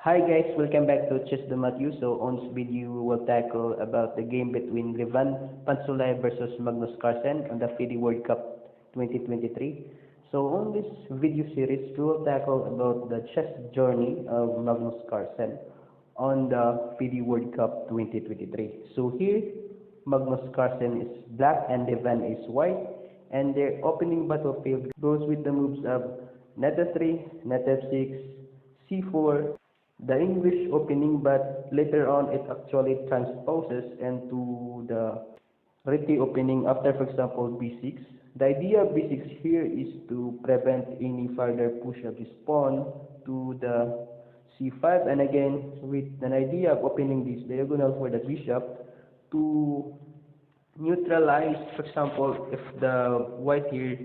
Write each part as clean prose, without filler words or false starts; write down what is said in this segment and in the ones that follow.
Hi guys, welcome back to Chess the Matthew. So on this video, we will tackle about the game between Levan Pantsulaia versus Magnus Carlsen on the FIDE World Cup 2023. So on this video series, we will tackle about the chess journey of Magnus Carlsen on the FIDE World Cup 2023. So here, Magnus Carlsen is black and Levan is white, and their opening battlefield goes with the moves of knight f3, knight f6, c4, the English opening, but later on it actually transposes into the Reti opening after, for example, b6. The idea of b6 here is to prevent any further push of this pawn to the c5, and again with an idea of opening this diagonal for the bishop to neutralize, for example, if the white here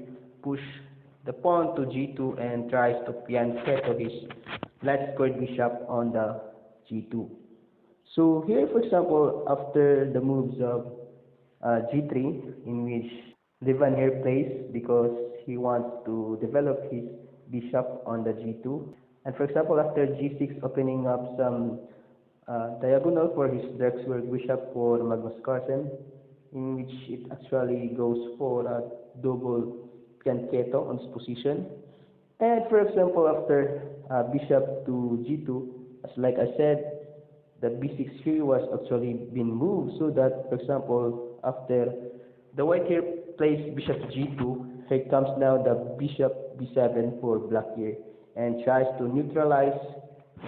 push the pawn to g2 and tries to fianchetto his light squared bishop on the g2. So here, for example, after the moves of g3, in which Levan here plays because he wants to develop his bishop on the g2, and for example, after g6, opening up some diagonal for his dark squared bishop for Magnus Carlsen, in which it actually goes for a double fianchetto on this position. And for example, after bishop to g2, as like I said, the b6 here was actually been moved, so that, for example, after the white here plays bishop to g2, here comes now the bishop b7 for black here, and tries to neutralize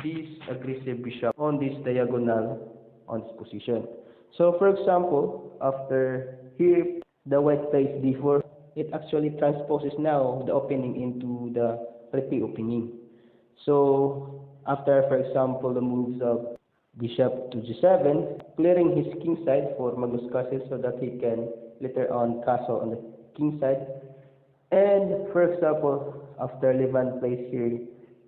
this aggressive bishop on this diagonal on this position. So for example, after here the white plays d4, it actually transposes now the opening into the Reti opening. So after, for example, the moves of bishop to g7, clearing his king side for Magnus Carlsen so that he can later on castle on the king side. And for example, after Levan plays here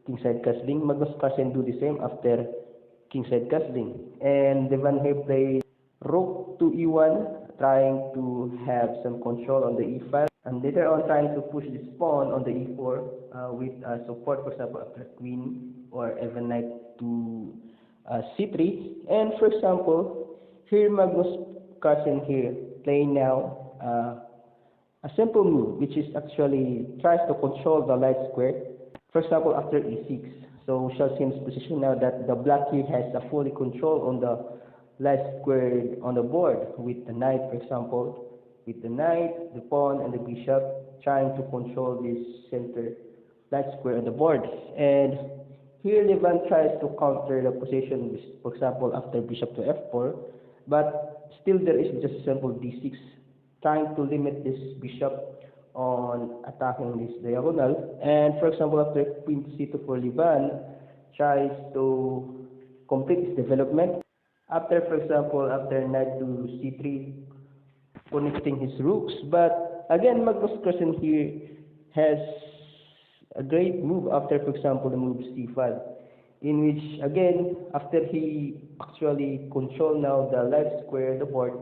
king side castling, Magnus Carlsen do the same after king side castling. And Levan here plays rook to e1, trying to have some control on the e5, and later on trying to push this pawn on the e4 with support, for example, after queen or even knight to c3. And for example, here Magnus Carlsen here playing now a simple move, which is actually tries to control the light square, for example, after e6. So we shall see in this position now that the black here has a fully control on the light square on the board with the knight, for example, with the knight, the pawn, and the bishop, trying to control this center light square on the board. And here Levan tries to counter the position, for example, after bishop to f4, but still there is just a simple d6, trying to limit this bishop on attacking this diagonal. And for example, after queen to c2 for Levan, tries to complete his development. After, for example, after knight to c3, connecting his rooks. But again, Magnus Carlsen here has a great move after, for example, the move c5, in which again, after he actually control now the light square on the board,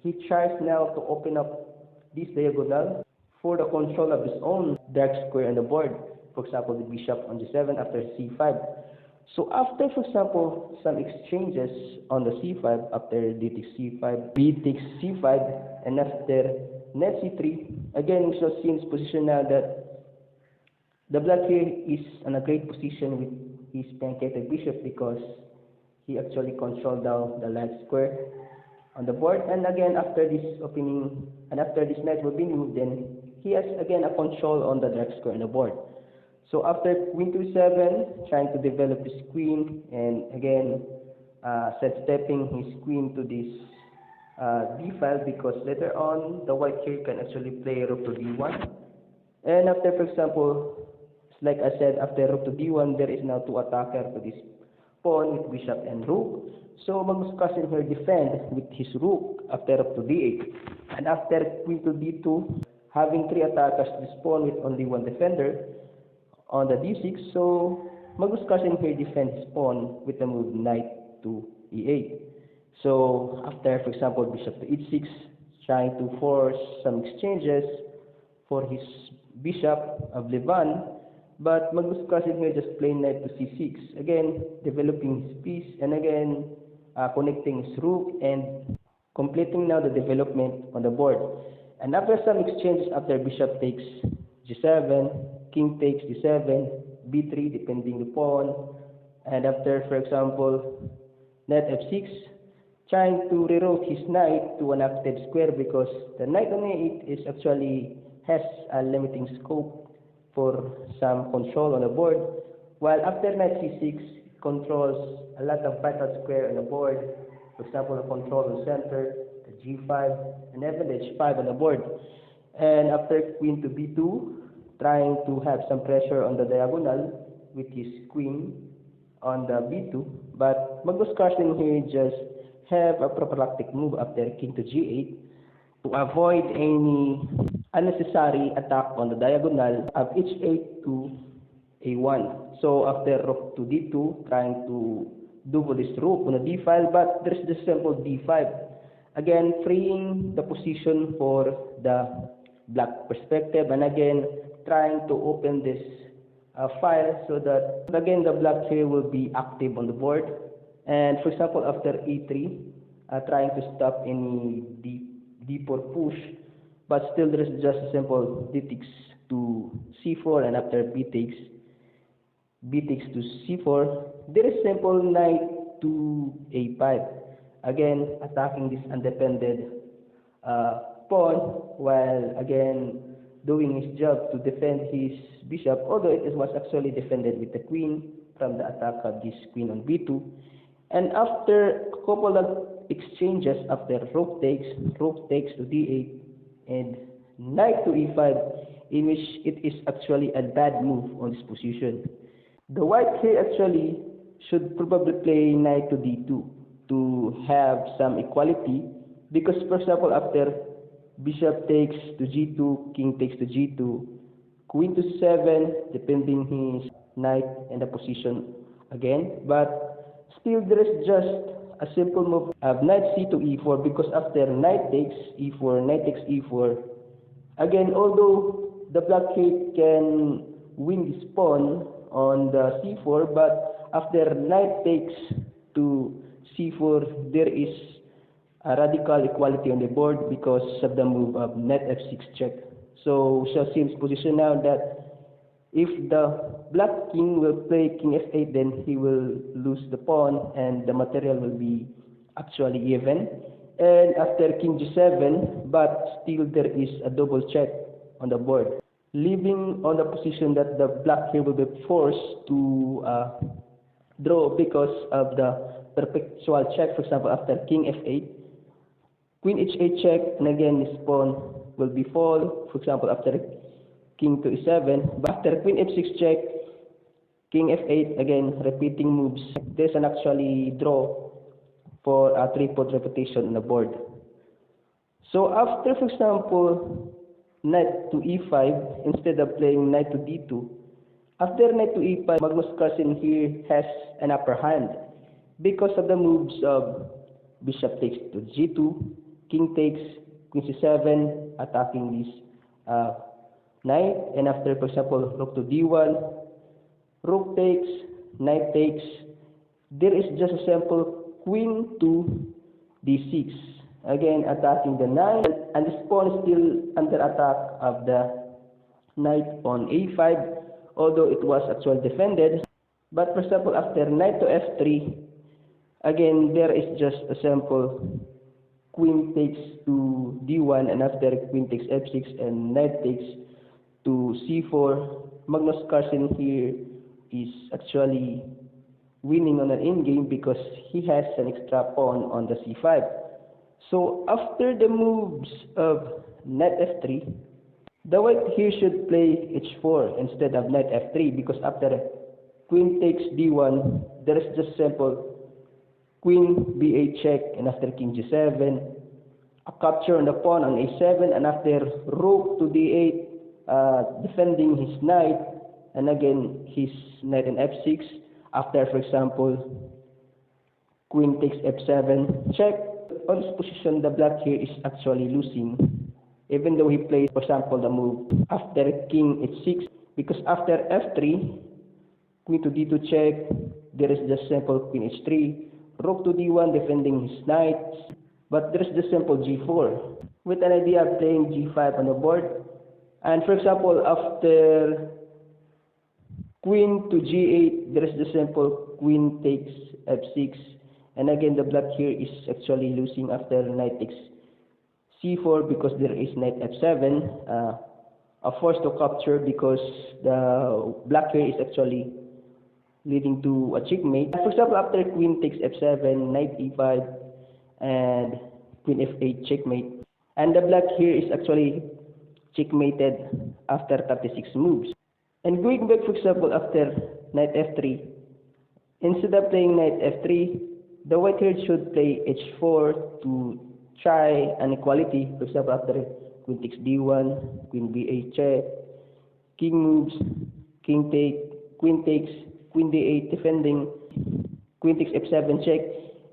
he tries now to open up this diagonal for the control of his own dark square on the board, for example, the bishop on g7 after c5. So after, for example, some exchanges on the c5, after d takes c5, b takes c5, and after knight c3, again we shall see in this position now that the black here is in a great position with his fianchetted bishop because he actually controlled down the light square on the board. And again, after this opening, and after this knight will be moved, then he has again a control on the dark square on the board. So after queen to 7, trying to develop his queen, and again sidestepping his queen to this d5, because later on the white here can actually play rook to d1. And after, for example, like I said, after rook to d1, there is now two attacker to this pawn with bishop and rook. So Magnus Carlsen here defend with his rook after rook to d8. And after queen to d2, having three attackers to this pawn with only one defender on the d6, so Magnus Carlsen here defends his pawn with the move knight to e8. So after, for example, bishop to h6, trying to force some exchanges for his bishop of Levan, But Magnus Carlsen here just playing knight to c6, again developing his piece, and again connecting his rook and completing now the development on the board. And after some exchanges, after bishop takes g7, king takes d7, b3 depending the pawn, and after, for example, knight f6, trying to reroute his knight to an active square because the knight on a8 is actually has a limiting scope for some control on the board, while after knight c6 controls a lot of vital square on the board. For example, the control on center, the g5, and even the h5 on the board. And after queen to b2, trying to have some pressure on the diagonal with his queen on the b2, but Magnus Carlsen here just have a prophylactic move after king to g8 to avoid any unnecessary attack on the diagonal of h8 to a1. So after rook to d2, trying to double this rook on the d file, but there's the simple d5, again freeing the position for the black perspective, and again trying to open this file so that again the black here will be active on the board. And for example, after e3, trying to stop any d4 push, but still there is just a simple d takes to c4, and after b takes to c4, there is simple knight to a5, again attacking this undefended pawn, while again doing his job to defend his bishop, although it was actually defended with the queen from the attack of this queen on b2. And after a couple of exchanges, after rook takes to d8, and knight to e5, in which it is actually a bad move on this position. The white here actually should probably play knight to d2 to have some equality, because for example, after bishop takes to g2, king takes to g2, queen to c7, depending his knight and the position again, but still there is just a simple move of knight c to e4, because after knight takes e4, knight takes e4, again, although the black here can win this pawn on the c4, but after knight takes to c4, there is a radical equality on the board because of the move of knight f6 check. So we shall see in this position now that if the black king will play king f8, then he will lose the pawn and the material will be actually even. And after king g7, but still there is a double check on the board, leaving on the position that the black here will be forced to draw because of the perpetual check. For example, after king f8, queen h8 check, and again this pawn will be fall. For example, after king to e7, but after queen f6 check, king f8, again repeating moves. There's an actually draw for a 3-pawn repetition on the board. So after, for example, knight to e5, instead of playing knight to d2, after knight to e5, Magnus Carlsen here has an upper hand because of the moves of bishop takes to g2, king takes, queen c7, attacking this knight, and after, for example, rook to d1, rook takes, knight takes, there is just a simple queen to d6, again attacking the knight, and this pawn is still under attack of the knight on a5, although it was actually defended. But for example, after knight to f3, again there is just a simple queen takes to d1, and after queen takes f6 and knight takes to c4, Magnus Carlsen here is actually winning on an endgame because he has an extra pawn on the c5. So after the moves of knight f3, the white here should play h4 instead of knight f3, because after queen takes d1, there is just simple queen b8 check, and after king g7, a capture on the pawn on a7, and after rook to d8, defending his knight, and again his knight in f6. After, for example, queen takes f7 check. On this position, the black here is actually losing, even though he played, for example, the move after king h6, because after f3, queen to d2 check, there is just simple queen h3, rook to d1 defending his knight, but there is just simple g4 with an idea of playing g5 on the board. And for example, after queen to g8, there is the simple queen takes f6, and again the black here is actually losing after knight takes c4 because there is knight f7, a force to capture because the black here is actually leading to a checkmate. For example, after queen takes f7, knight e5, and queen f8 checkmate, and the black here is actually checkmated after 36 moves. And going back, for example, after knight f3, instead of playing knight f3, the white here should play h4 to try an equality. For example, after queen takes d1, queen b8 check, king moves, king take, queen takes, queen d8 defending, queen takes f7 check.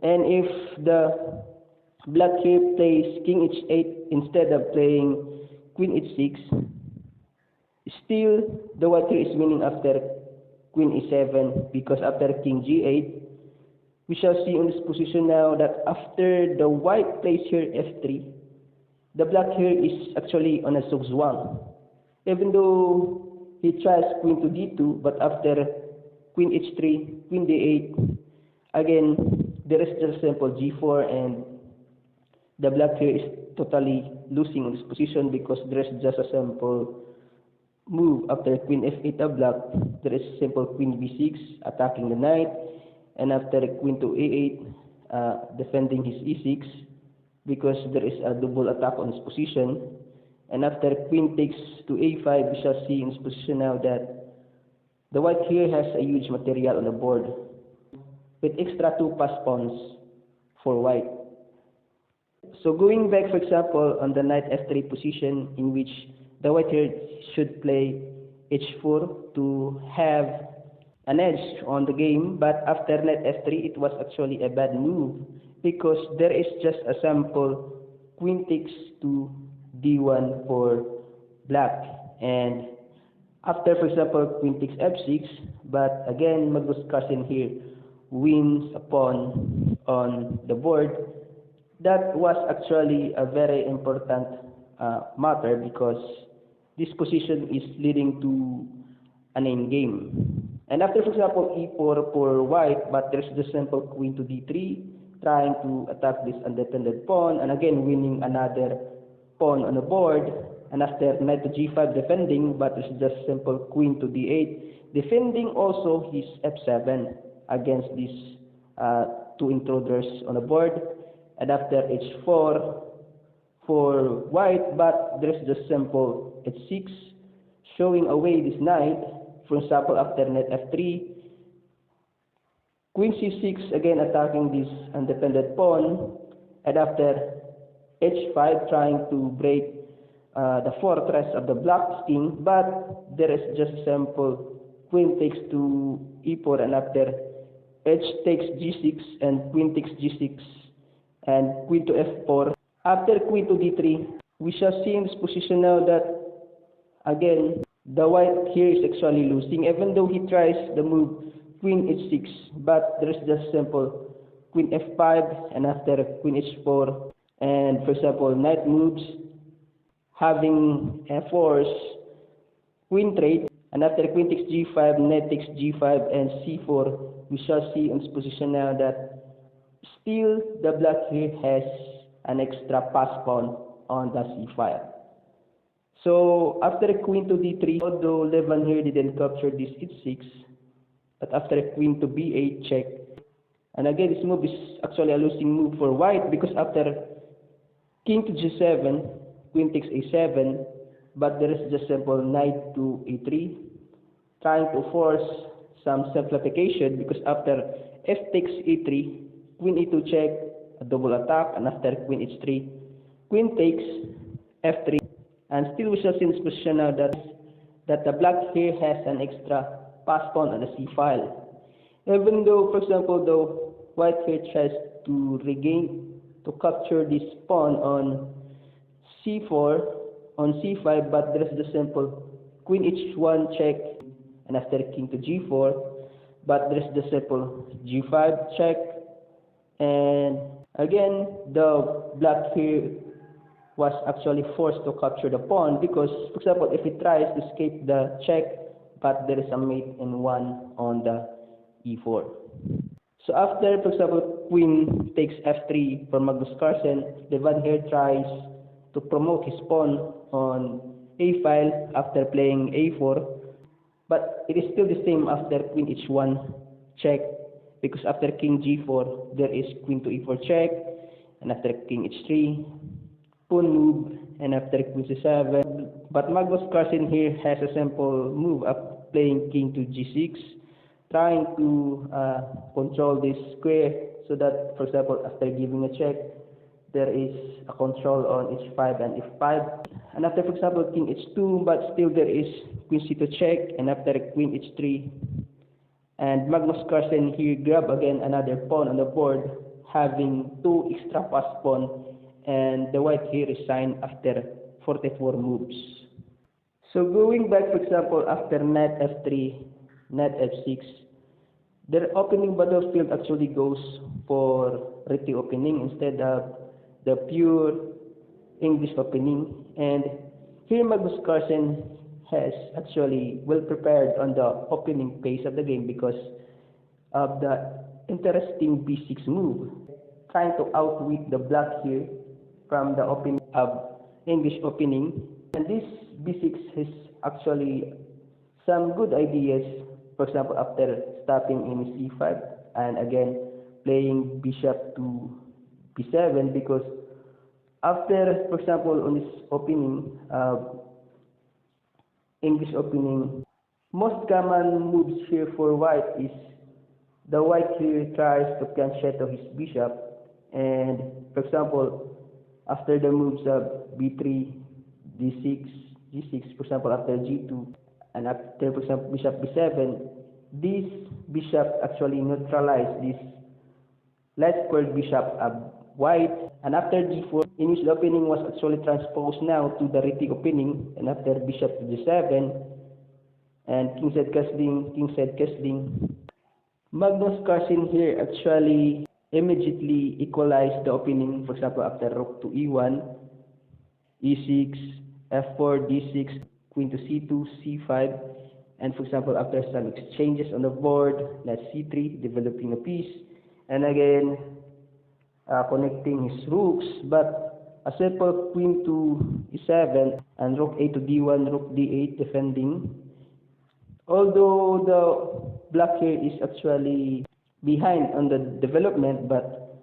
And if the black here plays king h8 instead of playing queen h6, still the white here is winning after queen e7, because after king g8, we shall see in this position now that after the white plays here f3, the black here is actually on a zugzwang. Even though he tries queen to d2, but after queen h3, queen d8, again there is just simple g4, and the black here is totally losing in this position because there is just a simple move after queen f8 of black. There is simple queen b6 attacking the knight, and after queen to a8 defending his e6 because there is a double attack on this position. And after queen takes to a5, we shall see in this position now that the white here has a huge material on the board with extra 2 pass pawns for white. So going back, for example, on the knight f3 position, in which the white here should play h4 to have an edge on the game, but after knight f3, it was actually a bad move because there is just a sample queen takes to d1 for black. And after, for example, queen takes f6, but again, Magnus Carlsen here wins a pawn on the board. That was actually a very important matter because this position is leading to an endgame. And after, for example, e4 for white, but there's the simple queen to d3, trying to attack this independent pawn, and again winning another pawn on the board. And after knight to g5 defending, but there's just simple queen to d8, defending also his f7 against these 2 intruders on the board. And after h4 for white, but there's just simple h6, showing away this knight. For example, after knight f3, queen c6 again attacking this independent pawn, and after h5 trying to break the fortress of the black king, but there is just simple queen takes to e4, and after h takes g6 and queen takes g6 and queen to f4. After queen to d3, we shall see in this position now that again the white here is actually losing, even though he tries the move queen h6, but there is just simple queen f5, and after queen h4, and for example knight moves, having a force queen trade, and after queen takes g5, knight takes g5 and c4, we shall see in this position now that still the black here has an extra pass pawn on the c file. So after queen to d3, although Levan here didn't capture this h6, but after queen to b8 check, and again this move is actually a losing move for white because after king to g7, queen takes a7, but there is just simple knight to a3, trying to force some simplification because after f takes e3, queen e2 check, a double attack, and after queen h3, queen takes f3, and still we shall see in this position now that the black here has an extra pass pawn on the c file. Even though, for example, though white here tries to capture this pawn on c4, on c5, but there is the simple queen h1 check, and after king to g4, but there's the simple g5 check, and again the black here was actually forced to capture the pawn because, for example, if he tries to escape the check, but there is a mate and one on the e4. So after, for example, queen takes f3 for Magnus Carlsen, Levan here tries to promote his pawn on a file after playing a4, but it is still the same after queen h1 check, because after king g4 there is queen to e4 check, and after king h3 pawn move, and after queen c7. But Magnus Carlsen here has a simple move of playing king to g6, trying to control this square, so that, for example, after giving a check, there is a control on h5 and f5. And after, for example, king h2, but still there is queen c2 check, and after queen h3, and Magnus Carlsen here grab again another pawn on the board, having two extra passed pawn, and the white here resign after 44 moves. So going back, for example, after knight f3, knight f6, their opening battlefield actually goes for Reti opening instead of the pure English opening. And here Magnus Carlsen has actually well prepared on the opening phase of the game because of the interesting b6 move, trying to outwit the black here from the opening of English opening. And this b6 has actually some good ideas, for example, after stopping in c5 and again playing bishop to b7, because after, for example, on this opening, English opening, most common moves here for white is the white here tries to fianchetto his bishop, and for example, after the moves of b3, d6, g6, for example, after g2, and after, for example, bishop b7, this bishop actually neutralize this light squared bishop of white. And after g4, in which the opening was actually transposed now to the Reti opening, and after bishop to g7, and king z castling, Magnus Carlsen here actually immediately equalized the opening, for example, after rook to e1, e6, f4, d6, queen to c2, c5, and, for example, after some exchanges on the board, knight c3, developing a piece, and again connecting his rooks, but a simple queen to e7 and rook a to d1, rook d8 defending. Although the black here is actually behind on the development, but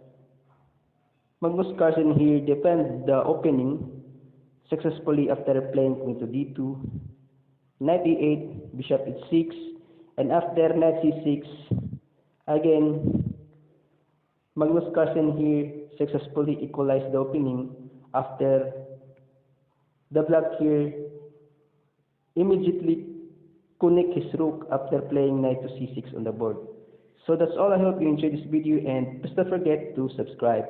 Magnus Carlsen here defends the opening successfully after playing queen to d2, knight e8, bishop h6, and after knight c6, again Magnus Carlsen here successfully equalized the opening after the black here immediately connect his rook after playing knight to c6 on the board. So that's all. I hope you enjoyed this video, and please don't forget to subscribe.